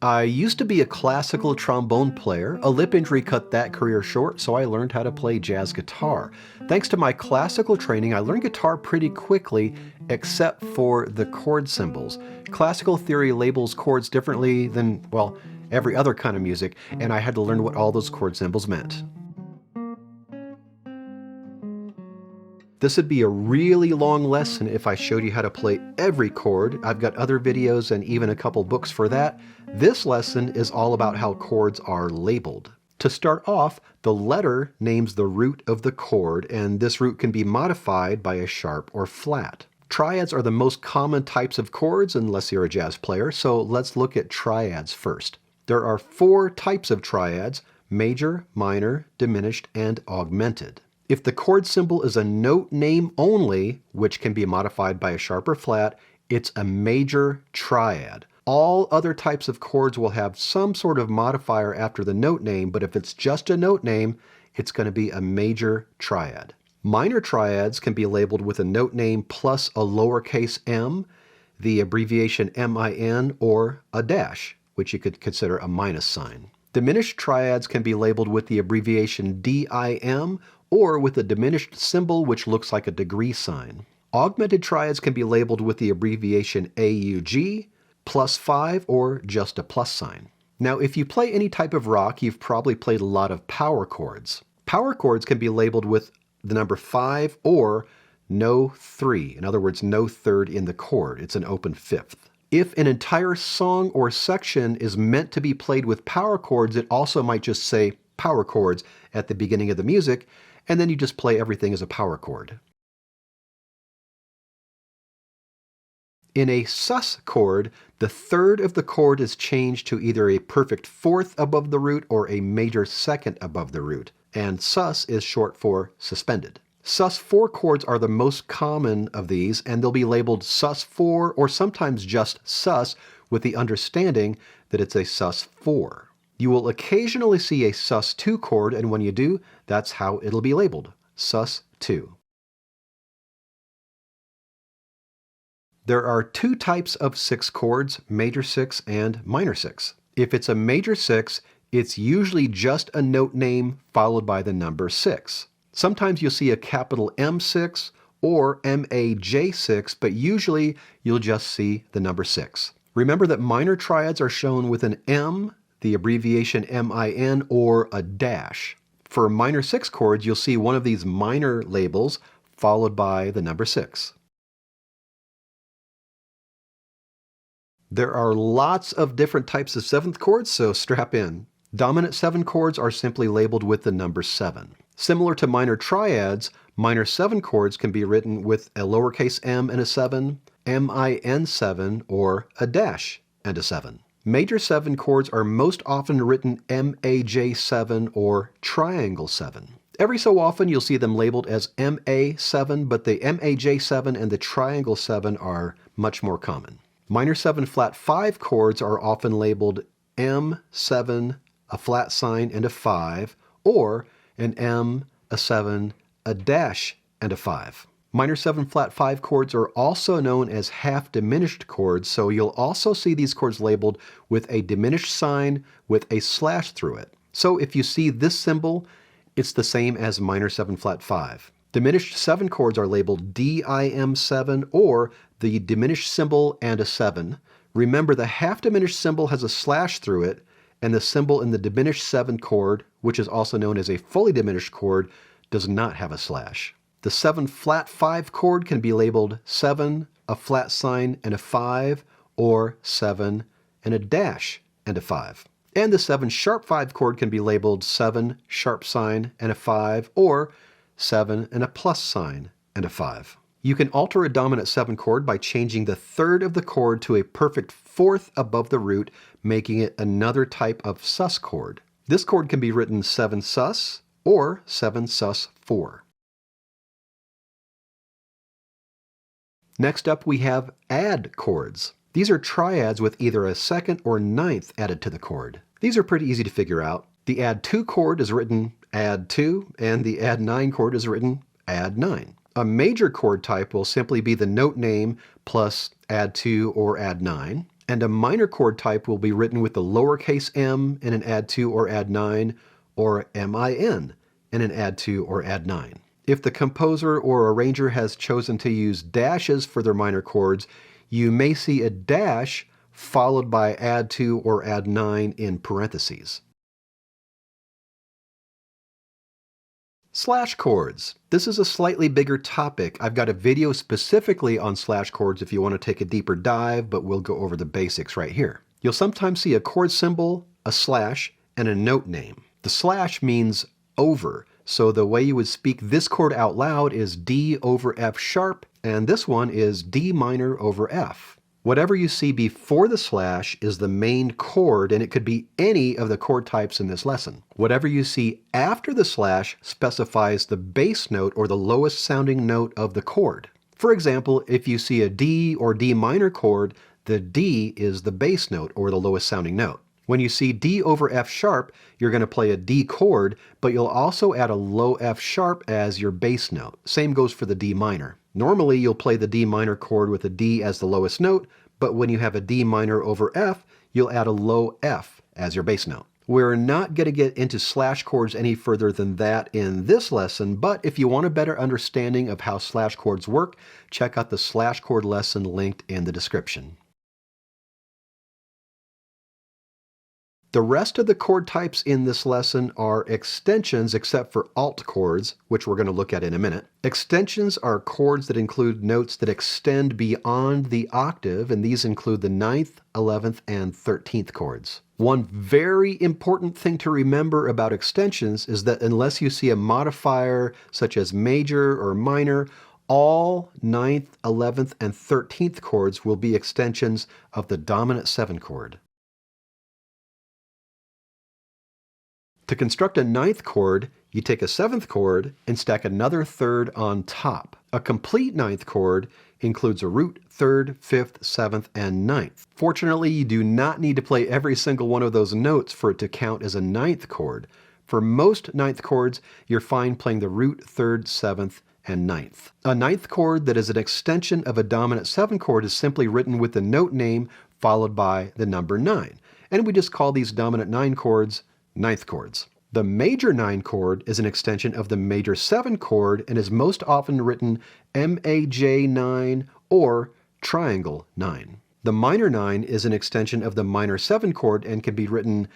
I used to be a classical trombone player. A lip injury cut that career short, so I learned how to play jazz guitar. Thanks to my classical training, I learned guitar pretty quickly, except for the chord symbols. Classical theory labels chords differently than, well, every other kind of music, and I had to learn what all those chord symbols meant. This would be a really long lesson if I showed you how to play every chord. I've got other videos and even a couple books for that. This lesson is all about how chords are labeled. To start off, the letter names the root of the chord, and this root can be modified by a sharp or flat. Triads are the most common types of chords unless you're a jazz player, so let's look at triads first. There are 4 types of triads: major, minor, diminished, and augmented. If the chord symbol is a note name only, which can be modified by a sharp or flat, it's a major triad. All other types of chords will have some sort of modifier after the note name, but if it's just a note name, it's going to be a major triad. Minor triads can be labeled with a note name plus a lowercase m, the abbreviation MIN, or a dash, which you could consider a minus sign. Diminished triads can be labeled with the abbreviation DIM, or with a diminished symbol which looks like a degree sign. Augmented triads can be labeled with the abbreviation AUG, +5, or just a plus sign. Now, if you play any type of rock, you've probably played a lot of power chords. Power chords can be labeled with the number 5 or no 3. In other words, no third in the chord. It's an open fifth. If an entire song or section is meant to be played with power chords, it also might just say power chords at the beginning of the music, and then you just play everything as a power chord. In a sus chord, the third of the chord is changed to either a perfect fourth above the root or a major second above the root, and sus is short for suspended. Sus4 chords are the most common of these, and they'll be labeled sus4 or sometimes just sus with the understanding that it's a sus4. You will occasionally see a sus2 chord, and when you do, that's how it'll be labeled, sus2. There are 2 types of 6 chords, major 6 and minor 6. If it's a major 6, it's usually just a note name followed by the number 6. Sometimes you'll see a capital M6 or MAJ6, but usually you'll just see the number 6. Remember that minor triads are shown with an M, the abbreviation MIN, or a dash. For minor 6 chords, you'll see one of these minor labels followed by the number 6. There are lots of different types of 7th chords, so strap in. Dominant 7 chords are simply labeled with the number 7. Similar to minor triads, minor 7 chords can be written with a lowercase m and a 7, MIN7, or a dash and a 7. Major 7 chords are most often written MAJ7 or triangle 7. Every so often you'll see them labeled as MA7, but the MAJ7 and the triangle 7 are much more common. Minor 7 flat 5 chords are often labeled M7, a flat sign, and a 5, or an M, a 7, a dash, and a 5. Minor 7 flat 5 chords are also known as half diminished chords, so you'll also see these chords labeled with a diminished sign with a slash through it. So if you see this symbol, it's the same as minor 7 flat 5. Diminished 7 chords are labeled DIM7 or the diminished symbol and a 7. Remember, the half diminished symbol has a slash through it, and the symbol in the diminished 7 chord, which is also known as a fully diminished chord, does not have a slash. The 7 flat 5 chord can be labeled 7, a flat sign, and a 5, or 7 and a dash and a 5. And the 7 sharp 5 chord can be labeled 7, sharp sign, and a 5, or 7 and a plus sign and a 5. You can alter a dominant 7 chord by changing the third of the chord to a perfect fourth above the root, making it another type of sus chord. This chord can be written 7 sus or 7 sus 4. Next up we have add chords. These are triads with either a 2nd or 9th added to the chord. These are pretty easy to figure out. The add 2 chord is written add 2, and the add 9 chord is written add 9. A major chord type will simply be the note name plus add 2 or add 9. And a minor chord type will be written with the lowercase m in an add 2 or add 9, or min in an add 2 or add 9. If the composer or arranger has chosen to use dashes for their minor chords, you may see a dash followed by add 2 or add 9 in parentheses. Slash chords. This is a slightly bigger topic. I've got a video specifically on slash chords if you want to take a deeper dive, but we'll go over the basics right here. You'll sometimes see a chord symbol, a slash, and a note name. The slash means over, so the way you would speak this chord out loud is D over F sharp, and this one is D minor over F. Whatever you see before the slash is the main chord, and it could be any of the chord types in this lesson. Whatever you see after the slash specifies the bass note or the lowest sounding note of the chord. For example, if you see a D or D minor chord, the D is the bass note or the lowest sounding note. When you see D over F sharp, you're going to play a D chord, but you'll also add a low F sharp as your bass note. Same goes for the D minor. Normally, you'll play the D minor chord with a D as the lowest note, but when you have a D minor over F, you'll add a low F as your bass note. We're not going to get into slash chords any further than that in this lesson, but if you want a better understanding of how slash chords work, check out the slash chord lesson linked in the description. The rest of the chord types in this lesson are extensions except for alt chords, which we're going to look at in a minute. Extensions are chords that include notes that extend beyond the octave, and these include the 9th, 11th, and 13th chords. One very important thing to remember about extensions is that unless you see a modifier such as major or minor, all 9th, 11th, and 13th chords will be extensions of the dominant 7 chord. To construct a 9th chord, you take a 7th chord and stack another 3rd on top. A complete 9th chord includes a root, 3rd, 5th, 7th, and 9th. Fortunately, you do not need to play every single one of those notes for it to count as a 9th chord. For most 9th chords, you're fine playing the root, 3rd, 7th, and 9th. A 9th chord that is an extension of a dominant 7 chord is simply written with the note name followed by the number 9. And we just call these dominant 9 chords 9th chords. The major 9 chord is an extension of the major 7 chord and is most often written MAJ9 or triangle 9. The minor 9 is an extension of the minor 7 chord and can be written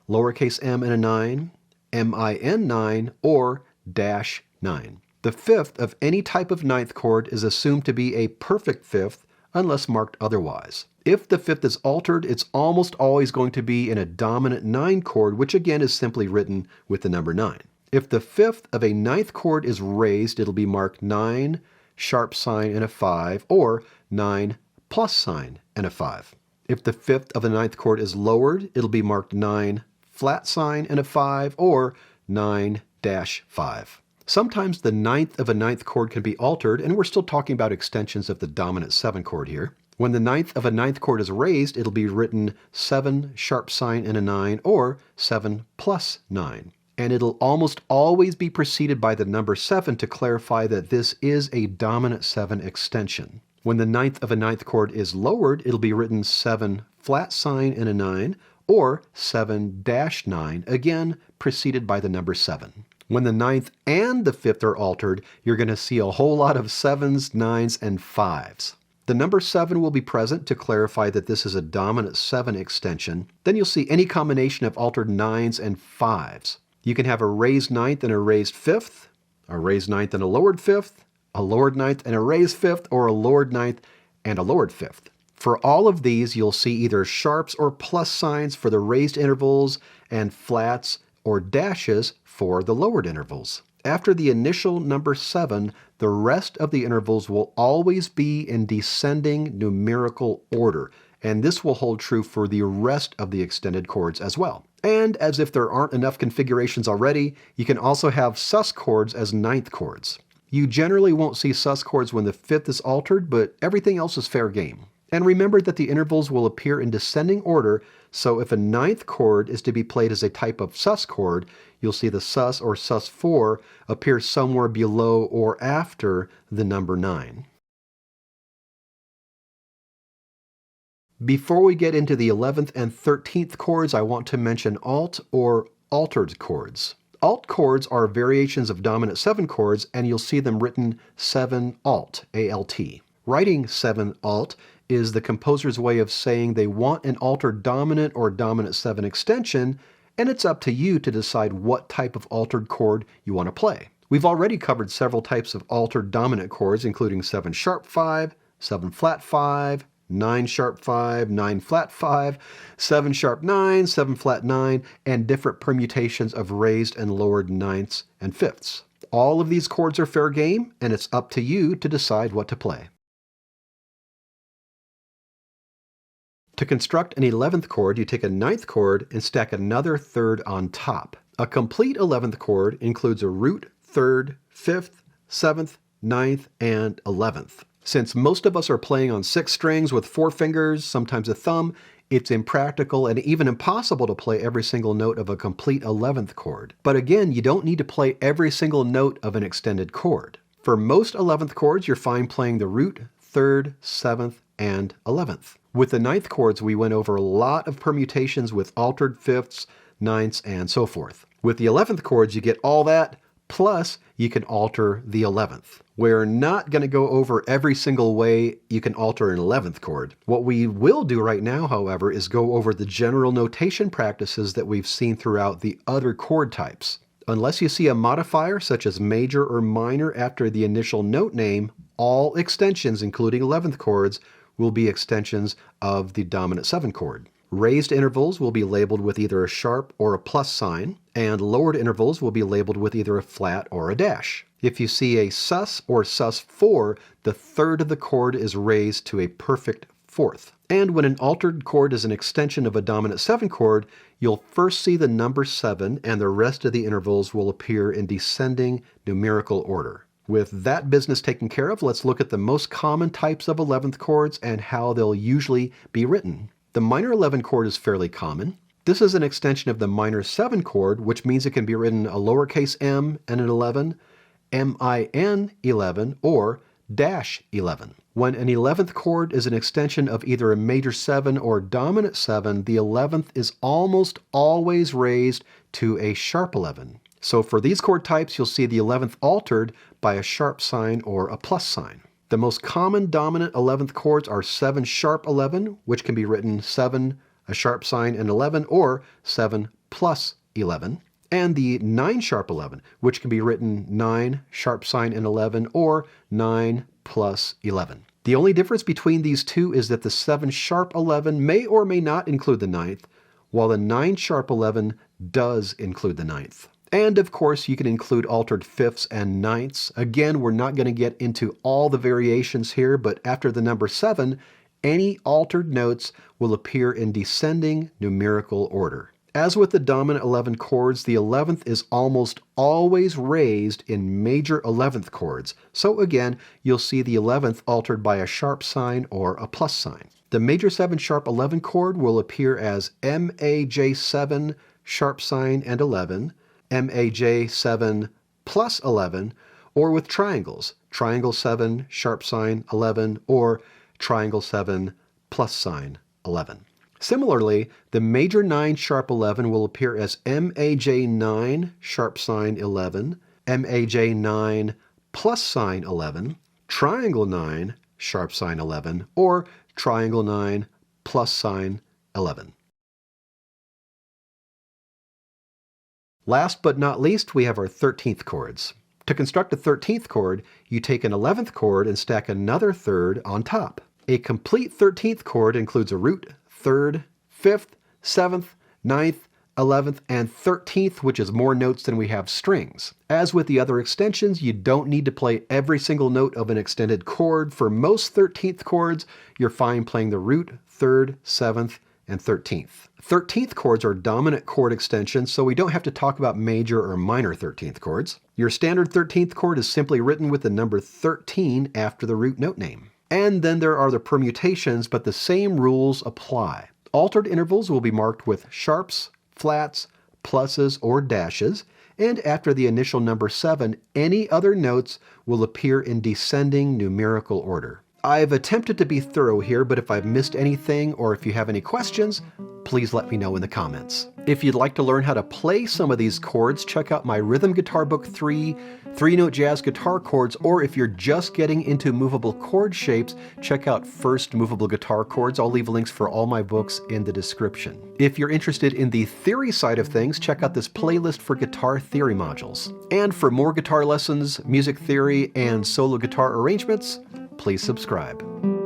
lowercase m and a 9, min9, or dash 9. The 5th of any type of 9th chord is assumed to be a perfect 5th unless marked otherwise. If the 5th is altered, it's almost always going to be in a dominant 9 chord, which again is simply written with the number 9. If the 5th of a 9th chord is raised, it'll be marked 9, sharp sign, and a 5, or 9 plus sign and a 5. If the 5th of a 9th chord is lowered, it'll be marked 9, flat sign, and a 5, or 9-5. Sometimes the 9th of a 9th chord can be altered, and we're still talking about extensions of the dominant 7 chord here. When the 9th of a 9th chord is raised, it'll be written 7, sharp sign, and a 9, or 7 plus 9. And it'll almost always be preceded by the number 7 to clarify that this is a dominant 7 extension. When the 9th of a 9th chord is lowered, it'll be written 7, flat sign, and a 9, or 7-9, again preceded by the number 7. When the 9th and the 5th are altered, you're going to see a whole lot of 7s, 9s, and 5s. The number 7 will be present to clarify that this is a dominant 7 extension. Then you'll see any combination of altered 9s and 5s. You can have a raised 9th and a raised 5th, a raised 9th and a lowered 5th, a lowered 9th and a raised 5th, or a lowered 9th and a lowered 5th. For all of these, you'll see either sharps or plus signs for the raised intervals and flats or dashes for the lowered intervals. After the initial number 7, the rest of the intervals will always be in descending numerical order, and this will hold true for the rest of the extended chords as well. And as if there aren't enough configurations already, you can also have sus chords as 9th chords. You generally won't see sus chords when the 5th is altered, but everything else is fair game. And remember that the intervals will appear in descending order, so if a 9th chord is to be played as a type of sus chord, you'll see the sus or sus4 appear somewhere below or after the number 9. Before we get into the 11th and 13th chords, I want to mention alt or altered chords. Alt chords are variations of dominant 7 chords, and you'll see them written 7 alt, A-L-T. Writing 7 alt is the composer's way of saying they want an altered dominant or dominant 7 extension, and it's up to you to decide what type of altered chord you want to play. We've already covered several types of altered dominant chords, including 7 sharp 5, 7 flat 5, 9 sharp 5, 9 flat 5, 7 sharp 9, 7 flat 9, and different permutations of raised and lowered ninths and fifths. All of these chords are fair game, and it's up to you to decide what to play. To construct an 11th chord, you take a 9th chord and stack another third on top. A complete 11th chord includes a root, 3rd, 5th, 7th, 9th, and 11th. Since most of us are playing on 6 strings with 4 fingers, sometimes a thumb, it's impractical and even impossible to play every single note of a complete 11th chord. But again, you don't need to play every single note of an extended chord. For most 11th chords, you're fine playing the root, 3rd, 7th, and 11th. With the 9th chords, we went over a lot of permutations with altered 5ths, 9ths, and so forth. With the 11th chords, you get all that, plus you can alter the 11th. We're not going to go over every single way you can alter an 11th chord. What we will do right now, however, is go over the general notation practices that we've seen throughout the other chord types. Unless you see a modifier such as major or minor after the initial note name, all extensions, including 11th chords, will be extensions of the dominant 7 chord. Raised intervals will be labeled with either a sharp or a plus sign, and lowered intervals will be labeled with either a flat or a dash. If you see a sus or sus4, the third of the chord is raised to a perfect fourth. And when an altered chord is an extension of a dominant 7 chord, you'll first see the number 7, and the rest of the intervals will appear in descending numerical order. With that business taken care of, let's look at the most common types of 11th chords and how they'll usually be written. The minor 11 chord is fairly common. This is an extension of the minor 7 chord, which means it can be written a lowercase m and an 11, min 11, or dash 11. When an 11th chord is an extension of either a major 7 or dominant 7, the 11th is almost always raised to a sharp 11. So for these chord types, you'll see the 11th altered by a sharp sign or a plus sign. The most common dominant 11th chords are 7 sharp 11, which can be written 7, a sharp sign, and 11, or 7 plus 11, and the 9 sharp 11, which can be written 9, sharp sign, and 11, or 9 plus 11. The only difference between these two is that the 7 sharp 11 may or may not include the 9th, while the 9 sharp 11 does include the 9th. And of course, you can include altered 5ths and 9ths. Again, we're not going to get into all the variations here, but after the number 7, any altered notes will appear in descending numerical order. As with the dominant 11 chords, the 11th is almost always raised in major 11th chords. So again, you'll see the 11th altered by a sharp sign or a plus sign. The major 7 sharp 11 chord will appear as MAJ7 sharp sign and 11, MAJ7 plus 11, or with triangles, triangle 7 sharp sign 11, or triangle 7 plus sign 11. Similarly, the major 9 sharp 11 will appear as MAJ9 sharp sign 11, MAJ9 plus sign 11, triangle 9 sharp sign 11, or triangle 9 plus sign 11. Last but not least, we have our 13th chords. To construct a 13th chord, you take an 11th chord and stack another third on top. A complete 13th chord includes a root, 3rd, 5th, 7th, 9th, 11th, and 13th, which is more notes than we have strings. As with the other extensions, you don't need to play every single note of an extended chord. For most 13th chords, you're fine playing the root, 3rd, 7th, and 13th. 13th chords are dominant chord extensions, so we don't have to talk about major or minor 13th chords. Your standard 13th chord is simply written with the number 13 after the root note name. And then there are the permutations, but the same rules apply. Altered intervals will be marked with sharps, flats, pluses, or dashes, and after the initial number 7, any other notes will appear in descending numerical order. I've attempted to be thorough here, but if I've missed anything or if you have any questions, please let me know in the comments. If you'd like to learn how to play some of these chords, check out my Rhythm Guitar Book 3, 3-note jazz guitar chords, or if you're just getting into movable chord shapes, check out First Movable Guitar Chords. I'll leave links for all my books in the description. If you're interested in the theory side of things, check out this playlist for guitar theory modules. And for more guitar lessons, music theory, and solo guitar arrangements, please subscribe.